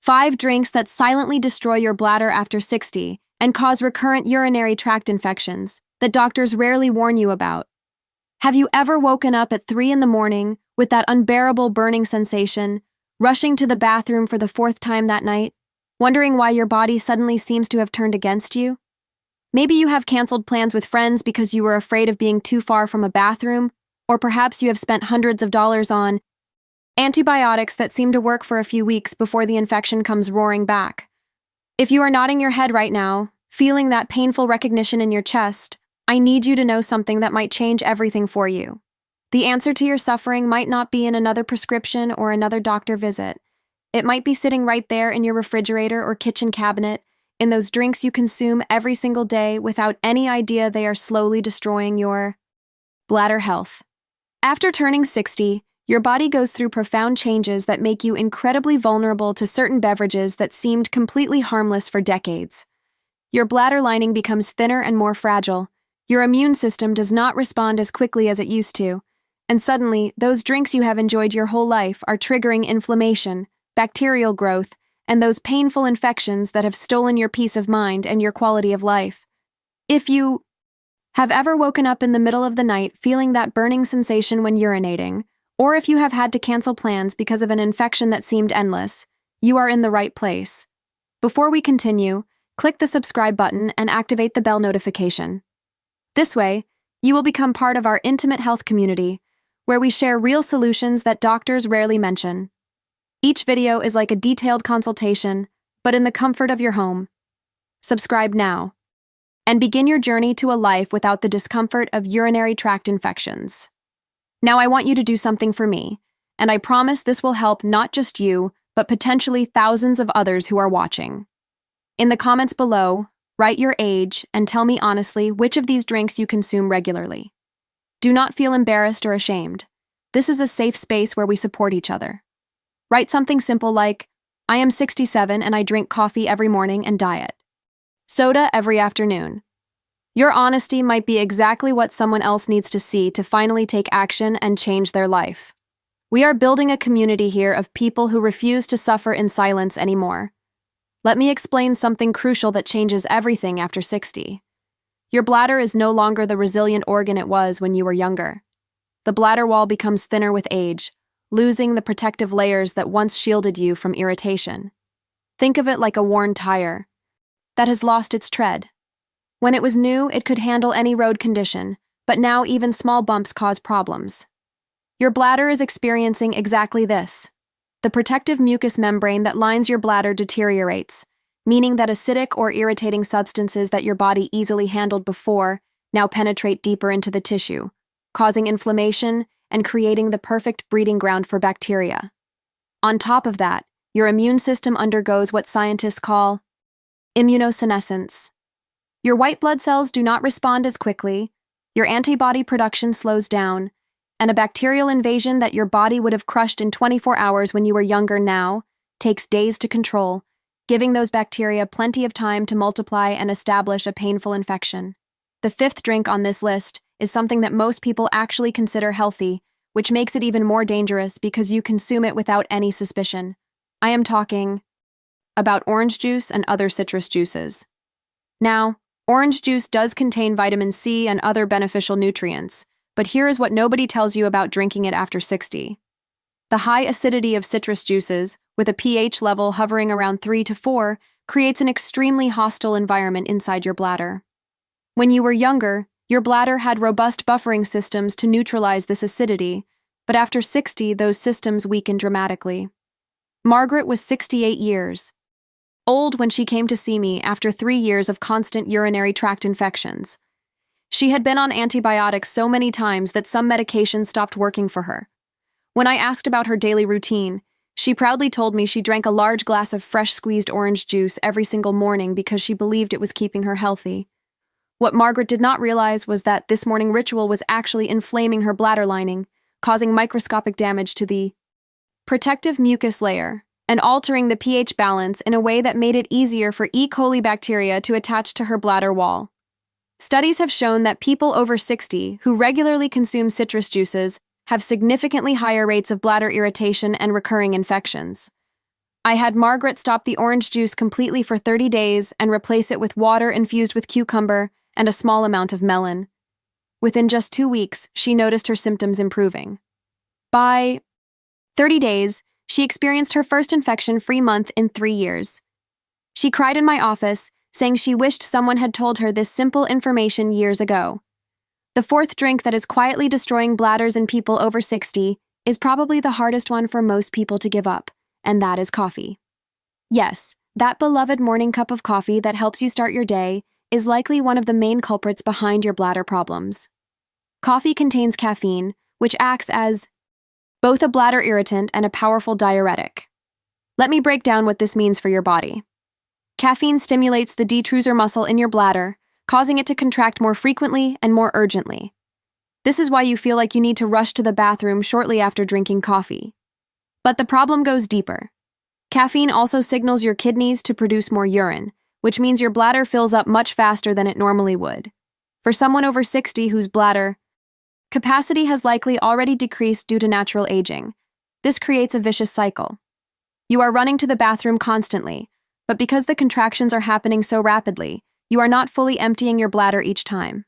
5 drinks that silently destroy your bladder after 60 and cause recurrent urinary tract infections that doctors rarely warn you about. Have you ever woken up at 3 in the morning with that unbearable burning sensation, rushing to the bathroom for the 4th time that night, wondering why your body suddenly seems to have turned against you? Maybe you have canceled plans with friends because you were afraid of being too far from a bathroom, or perhaps you have spent hundreds of dollars on antibiotics that seem to work for a few weeks before the infection comes roaring back. If you are nodding your head right now, feeling that painful recognition in your chest, I need you to know something that might change everything for you. The answer to your suffering might not be in another prescription or another doctor visit. It might be sitting right there in your refrigerator or kitchen cabinet, in those drinks you consume every single day without any idea they are slowly destroying your bladder health. After turning 60, your body goes through profound changes that make you incredibly vulnerable to certain beverages that seemed completely harmless for decades. Your bladder lining becomes thinner and more fragile. Your immune system does not respond as quickly as it used to. And suddenly, those drinks you have enjoyed your whole life are triggering inflammation, bacterial growth, and those painful infections that have stolen your peace of mind and your quality of life. If you have ever woken up in the middle of the night feeling that burning sensation when urinating, or if you have had to cancel plans because of an infection that seemed endless, you are in the right place. Before we continue, click the subscribe button and activate the bell notification. This way, you will become part of our intimate health community, where we share real solutions that doctors rarely mention. Each video is like a detailed consultation, but in the comfort of your home. Subscribe now, and begin your journey to a life without the discomfort of urinary tract infections. Now I want you to do something for me, and I promise this will help not just you, but potentially thousands of others who are watching. In the comments below, write your age and tell me honestly which of these drinks you consume regularly. Do not feel embarrassed or ashamed. This is a safe space where we support each other. Write something simple like, I am 67 and I drink coffee every morning and diet. Soda every afternoon. Your honesty might be exactly what someone else needs to see to finally take action and change their life. We are building a community here of people who refuse to suffer in silence anymore. Let me explain something crucial that changes everything after 60. Your bladder is no longer the resilient organ it was when you were younger. The bladder wall becomes thinner with age, losing the protective layers that once shielded you from irritation. Think of it like a worn tire that has lost its tread. When it was new, it could handle any road condition, but now even small bumps cause problems. Your bladder is experiencing exactly this. The protective mucous membrane that lines your bladder deteriorates, meaning that acidic or irritating substances that your body easily handled before now penetrate deeper into the tissue, causing inflammation and creating the perfect breeding ground for bacteria. On top of that, your immune system undergoes what scientists call immunosenescence. Your white blood cells do not respond as quickly, your antibody production slows down, and a bacterial invasion that your body would have crushed in 24 hours when you were younger now takes days to control, giving those bacteria plenty of time to multiply and establish a painful infection. The 5th drink on this list is something that most people actually consider healthy, which makes it even more dangerous because you consume it without any suspicion. I am talking about orange juice and other citrus juices. Now, orange juice does contain vitamin C and other beneficial nutrients, but here is what nobody tells you about drinking it after 60. The high acidity of citrus juices, with a pH level hovering around 3 to 4, creates an extremely hostile environment inside your bladder. When you were younger, your bladder had robust buffering systems to neutralize this acidity, but after 60, those systems weakened dramatically. Margaret was 68 years old when she came to see me after 3 years of constant urinary tract infections. She had been on antibiotics so many times that some medications stopped working for her. When I asked about her daily routine, she proudly told me she drank a large glass of fresh squeezed orange juice every single morning because she believed it was keeping her healthy. What Margaret did not realize was that this morning ritual was actually inflaming her bladder lining, causing microscopic damage to the protective mucus layer, and altering the pH balance in a way that made it easier for E. coli bacteria to attach to her bladder wall. Studies have shown that people over 60 who regularly consume citrus juices have significantly higher rates of bladder irritation and recurring infections. I had Margaret stop the orange juice completely for 30 days and replace it with water infused with cucumber and a small amount of melon. Within just 2 weeks, she noticed her symptoms improving. By 30 days, she experienced her first infection-free month in 3 years. She cried in my office, saying she wished someone had told her this simple information years ago. The fourth drink that is quietly destroying bladders in people over 60 is probably the hardest one for most people to give up, and that is coffee. Yes, that beloved morning cup of coffee that helps you start your day is likely one of the main culprits behind your bladder problems. Coffee contains caffeine, which acts as both a bladder irritant and a powerful diuretic. Let me break down what this means for your body. Caffeine stimulates the detrusor muscle in your bladder, causing it to contract more frequently and more urgently. This is why you feel like you need to rush to the bathroom shortly after drinking coffee. But the problem goes deeper. Caffeine also signals your kidneys to produce more urine, which means your bladder fills up much faster than it normally would. For someone over 60 whose bladder capacity has likely already decreased due to natural aging, this creates a vicious cycle. You are running to the bathroom constantly, but because the contractions are happening so rapidly, you are not fully emptying your bladder each time.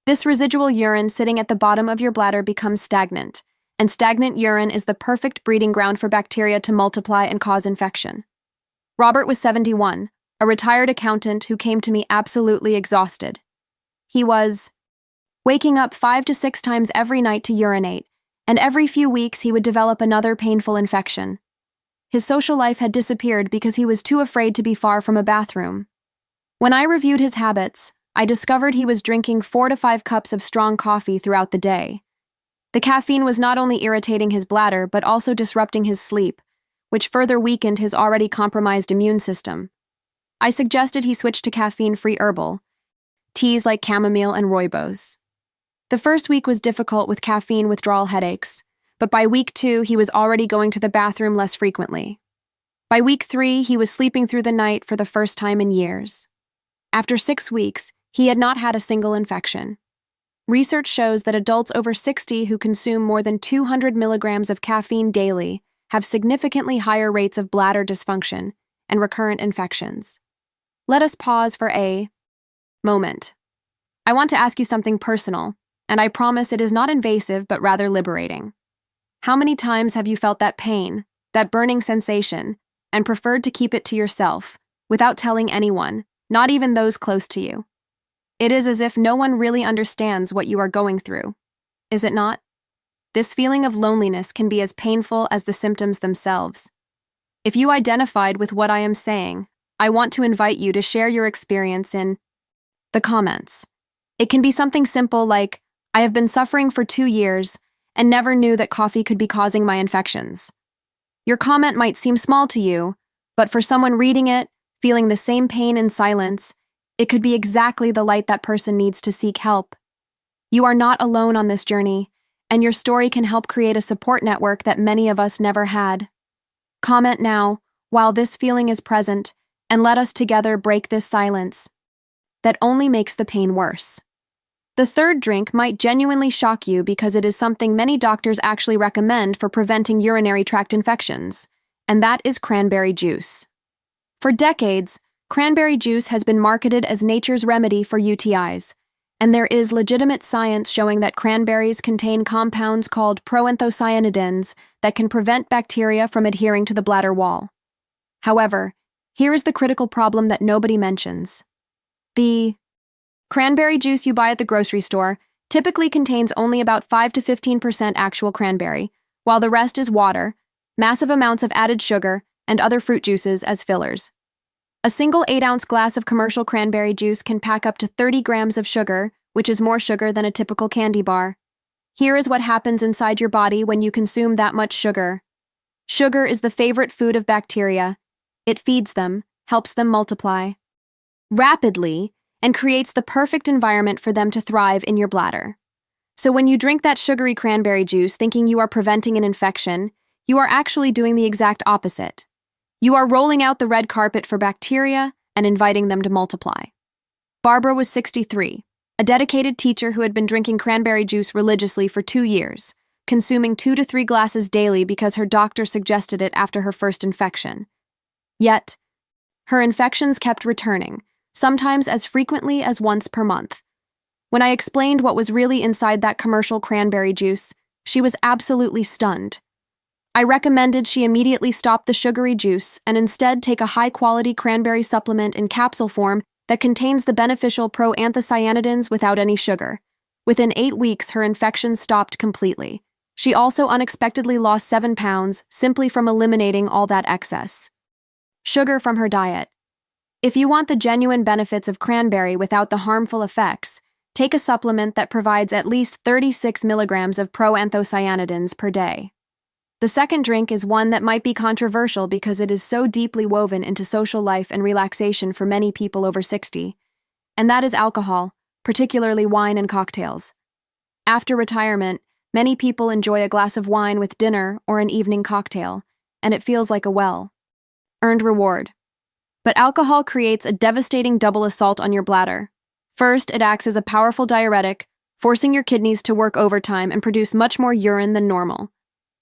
This residual urine sitting at the bottom of your bladder becomes stagnant, and stagnant urine is the perfect breeding ground for bacteria to multiply and cause infection. Robert was 71, a retired accountant who came to me absolutely exhausted. He was waking up 5 to 6 times every night to urinate, and every few weeks he would develop another painful infection. His social life had disappeared because he was too afraid to be far from a bathroom. When I reviewed his habits, I discovered he was drinking 4 to 5 cups of strong coffee throughout the day. The caffeine was not only irritating his bladder but also disrupting his sleep, which further weakened his already compromised immune system. I suggested he switch to caffeine-free herbal teas like chamomile and rooibos. The first week was difficult with caffeine withdrawal headaches, but by week 2, he was already going to the bathroom less frequently. By week 3, he was sleeping through the night for the first time in years. After 6 weeks, he had not had a single infection. Research shows that adults over 60 who consume more than 200 milligrams of caffeine daily have significantly higher rates of bladder dysfunction and recurrent infections. Let us pause for a moment. I want to ask you something personal, and I promise it is not invasive but rather liberating. How many times have you felt that pain, that burning sensation, and preferred to keep it to yourself, without telling anyone, not even those close to you? It is as if no one really understands what you are going through, is it not? This feeling of loneliness can be as painful as the symptoms themselves. If you identified with what I am saying, I want to invite you to share your experience in the comments. It can be something simple like, I have been suffering for 2 years and never knew that coffee could be causing my infections. Your comment might seem small to you, but for someone reading it, feeling the same pain in silence, it could be exactly the light that person needs to seek help. You are not alone on this journey, and your story can help create a support network that many of us never had. Comment now, while this feeling is present, and let us together break this silence that only makes the pain worse. The third drink might genuinely shock you because it is something many doctors actually recommend for preventing urinary tract infections, and that is cranberry juice. For decades, cranberry juice has been marketed as nature's remedy for UTIs, and there is legitimate science showing that cranberries contain compounds called proanthocyanidins that can prevent bacteria from adhering to the bladder wall. However, here is the critical problem that nobody mentions. The cranberry juice you buy at the grocery store typically contains only about 5 to 15% actual cranberry, while the rest is water, massive amounts of added sugar, and other fruit juices as fillers. A single 8-ounce glass of commercial cranberry juice can pack up to 30 grams of sugar, which is more sugar than a typical candy bar. Here is what happens inside your body when you consume that much sugar. Sugar is the favorite food of bacteria. It feeds them, helps them multiply rapidly, and creates the perfect environment for them to thrive in your bladder. So when you drink that sugary cranberry juice thinking you are preventing an infection, you are actually doing the exact opposite. You are rolling out the red carpet for bacteria and inviting them to multiply. Barbara was 63, a dedicated teacher who had been drinking cranberry juice religiously for 2 years, consuming 2 to 3 glasses daily because her doctor suggested it after her first infection. Yet, her infections kept returning, sometimes as frequently as once per month. When I explained what was really inside that commercial cranberry juice, she was absolutely stunned. I recommended she immediately stop the sugary juice and instead take a high-quality cranberry supplement in capsule form that contains the beneficial proanthocyanidins without any sugar. Within 8 weeks, her infections stopped completely. She also unexpectedly lost 7 pounds simply from eliminating all that excess sugar from her diet. If you want the genuine benefits of cranberry without the harmful effects, take a supplement that provides at least 36 milligrams of proanthocyanidins per day. The second drink is one that might be controversial because it is so deeply woven into social life and relaxation for many people over 60, and that is alcohol, particularly wine and cocktails. After retirement, many people enjoy a glass of wine with dinner or an evening cocktail, and it feels like a well-earned reward. But alcohol creates a devastating double assault on your bladder. First, it acts as a powerful diuretic, forcing your kidneys to work overtime and produce much more urine than normal.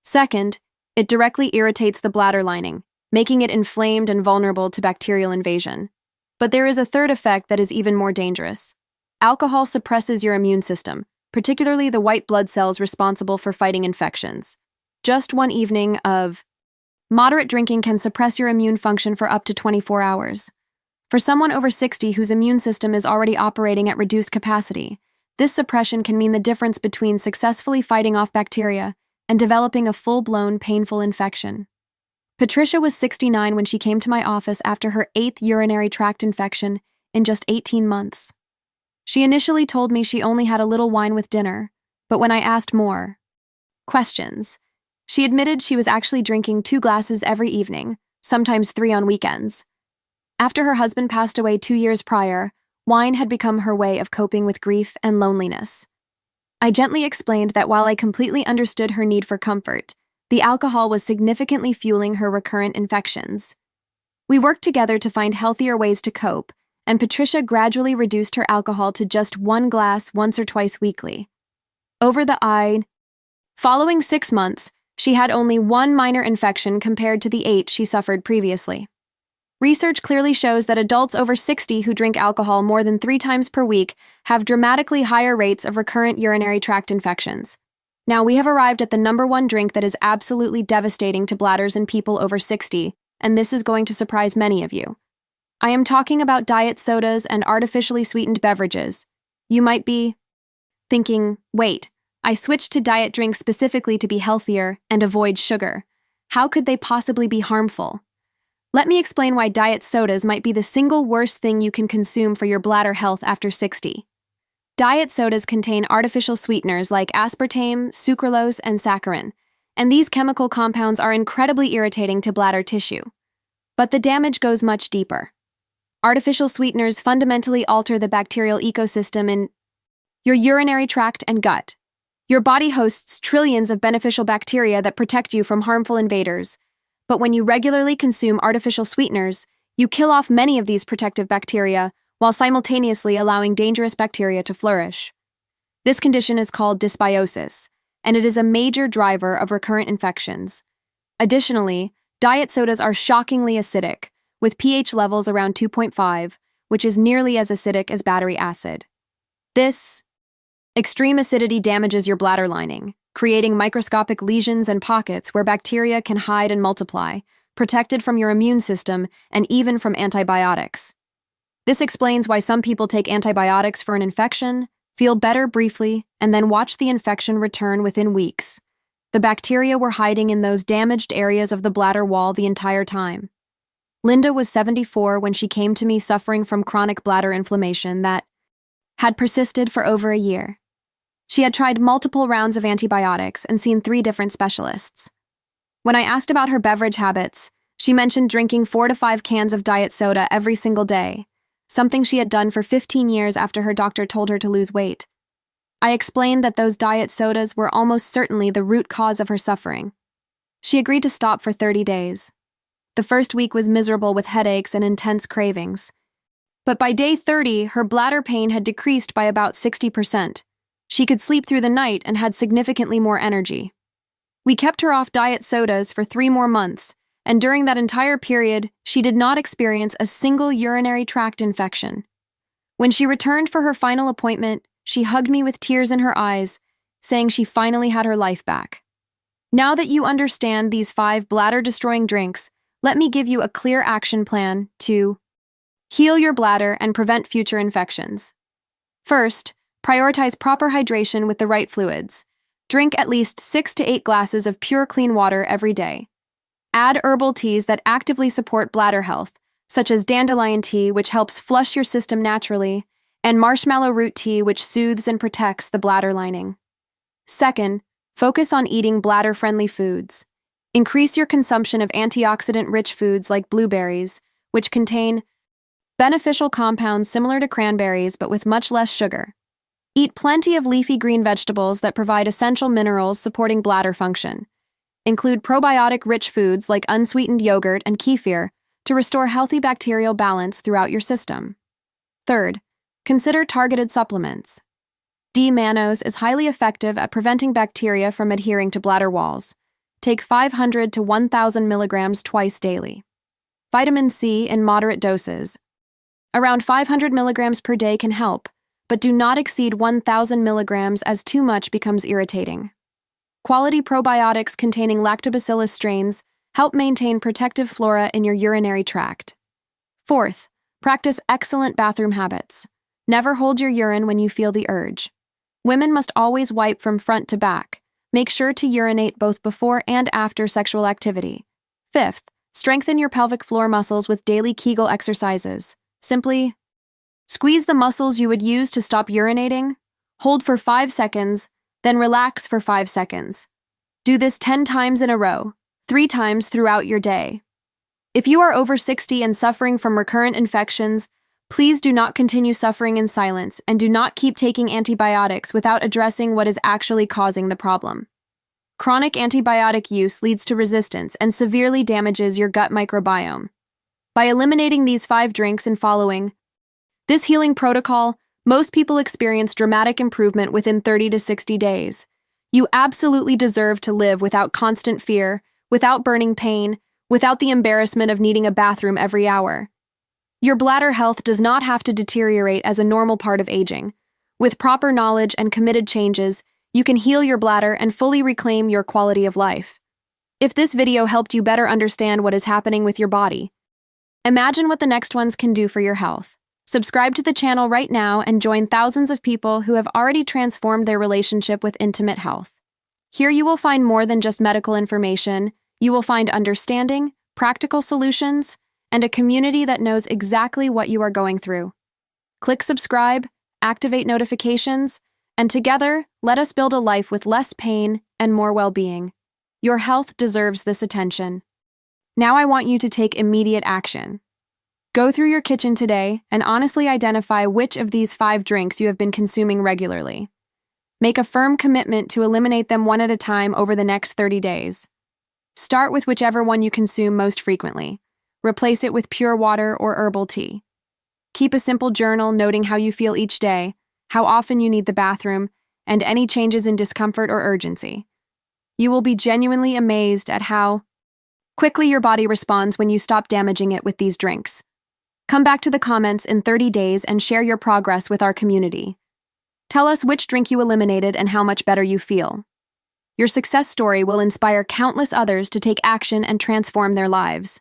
Second, it directly irritates the bladder lining, making it inflamed and vulnerable to bacterial invasion. But there is a third effect that is even more dangerous. Alcohol suppresses your immune system, particularly the white blood cells responsible for fighting infections. Just one evening of moderate drinking can suppress your immune function for up to 24 hours. For someone over 60 whose immune system is already operating at reduced capacity, this suppression can mean the difference between successfully fighting off bacteria and developing a full-blown, painful infection. Patricia was 69 when she came to my office after her 8th urinary tract infection in just 18 months. She initially told me she only had a little wine with dinner, but when I asked more questions, she admitted she was actually drinking 2 glasses every evening, sometimes 3 on weekends. After her husband passed away 2 years prior, wine had become her way of coping with grief and loneliness. I gently explained that while I completely understood her need for comfort, the alcohol was significantly fueling her recurrent infections. We worked together to find healthier ways to cope, and Patricia gradually reduced her alcohol to just 1 glass once or twice weekly. Following 6 months, she had only 1 minor infection compared to the 8 she suffered previously. Research clearly shows that adults over 60 who drink alcohol more than 3 times per week have dramatically higher rates of recurrent urinary tract infections. Now we have arrived at the #1 drink that is absolutely devastating to bladders in people over 60, and this is going to surprise many of you. I am talking about diet sodas and artificially sweetened beverages. You might be thinking, wait, I switched to diet drinks specifically to be healthier and avoid sugar. How could they possibly be harmful? Let me explain why diet sodas might be the single worst thing you can consume for your bladder health after 60. Diet sodas contain artificial sweeteners like aspartame, sucralose, and saccharin, and these chemical compounds are incredibly irritating to bladder tissue. But the damage goes much deeper. Artificial sweeteners fundamentally alter the bacterial ecosystem in your urinary tract and gut. Your body hosts trillions of beneficial bacteria that protect you from harmful invaders. But when you regularly consume artificial sweeteners, you kill off many of these protective bacteria while simultaneously allowing dangerous bacteria to flourish. This condition is called dysbiosis, and it is a major driver of recurrent infections. Additionally, diet sodas are shockingly acidic, with pH levels around 2.5, which is nearly as acidic as battery acid. This extreme acidity damages your bladder lining, creating microscopic lesions and pockets where bacteria can hide and multiply, protected from your immune system and even from antibiotics. This explains why some people take antibiotics for an infection, feel better briefly, and then watch the infection return within weeks. The bacteria were hiding in those damaged areas of the bladder wall the entire time. Linda was 74 when she came to me suffering from chronic bladder inflammation that had persisted for over a year. She had tried multiple rounds of antibiotics and seen 3 different specialists. When I asked about her beverage habits, she mentioned drinking 4 to 5 cans of diet soda every single day, something she had done for 15 years after her doctor told her to lose weight. I explained that those diet sodas were almost certainly the root cause of her suffering. She agreed to stop for 30 days. The first week was miserable with headaches and intense cravings. But by day 30, her bladder pain had decreased by about 60%. She could sleep through the night and had significantly more energy. We kept her off diet sodas for 3 more months, and during that entire period, she did not experience a single urinary tract infection. When she returned for her final appointment, she hugged me with tears in her eyes, saying she finally had her life back. Now that you understand these 5 bladder-destroying drinks, let me give you a clear action plan to heal your bladder and prevent future infections. First, prioritize proper hydration with the right fluids. Drink at least 6 to 8 glasses of pure clean water every day. Add herbal teas that actively support bladder health, such as dandelion tea, which helps flush your system naturally, and marshmallow root tea, which soothes and protects the bladder lining. Second, focus on eating bladder-friendly foods. Increase your consumption of antioxidant-rich foods like blueberries, which contain beneficial compounds similar to cranberries but with much less sugar. Eat plenty of leafy green vegetables that provide essential minerals supporting bladder function. Include probiotic-rich foods like unsweetened yogurt and kefir to restore healthy bacterial balance throughout your system. Third, consider targeted supplements. D-mannose is highly effective at preventing bacteria from adhering to bladder walls. Take 500 to 1,000 milligrams twice daily. Vitamin C in moderate doses. Around 500 milligrams per day can help, but do not exceed 1,000 milligrams as too much becomes irritating. Quality probiotics containing lactobacillus strains help maintain protective flora in your urinary tract. Fourth, practice excellent bathroom habits. Never hold your urine when you feel the urge. Women must always wipe from front to back. Make sure to urinate both before and after sexual activity. Fifth, strengthen your pelvic floor muscles with daily Kegel exercises. Simply squeeze the muscles you would use to stop urinating, hold for 5 seconds, then relax for 5 seconds. Do this 10 times in a row, 3 times throughout your day. If you are over 60 and suffering from recurrent infections, please do not continue suffering in silence and do not keep taking antibiotics without addressing what is actually causing the problem. Chronic antibiotic use leads to resistance and severely damages your gut microbiome. By eliminating these 5 drinks and following this healing protocol, most people experience dramatic improvement within 30 to 60 days. You absolutely deserve to live without constant fear, without burning pain, without the embarrassment of needing a bathroom every hour. Your bladder health does not have to deteriorate as a normal part of aging. With proper knowledge and committed changes, you can heal your bladder and fully reclaim your quality of life. If this video helped you better understand what is happening with your body, imagine what the next ones can do for your health. Subscribe to the channel right now and join thousands of people who have already transformed their relationship with intimate health. Here you will find more than just medical information. You will find understanding, practical solutions, and a community that knows exactly what you are going through. Click subscribe, activate notifications, and together, let us build a life with less pain and more well-being. Your health deserves this attention. Now I want you to take immediate action. Go through your kitchen today and honestly identify which of these 5 drinks you have been consuming regularly. Make a firm commitment to eliminate them one at a time over the next 30 days. Start with whichever one you consume most frequently. Replace it with pure water or herbal tea. Keep a simple journal noting how you feel each day, how often you need the bathroom, and any changes in discomfort or urgency. You will be genuinely amazed at how quickly your body responds when you stop damaging it with these drinks. Come back to the comments in 30 days and share your progress with our community. Tell us which drink you eliminated and how much better you feel. Your success story will inspire countless others to take action and transform their lives.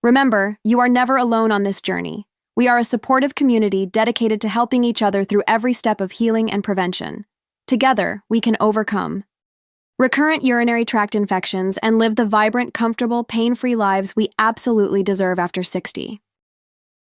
Remember, you are never alone on this journey. We are a supportive community dedicated to helping each other through every step of healing and prevention. Together, we can overcome recurrent urinary tract infections and live the vibrant, comfortable, pain-free lives we absolutely deserve after 60.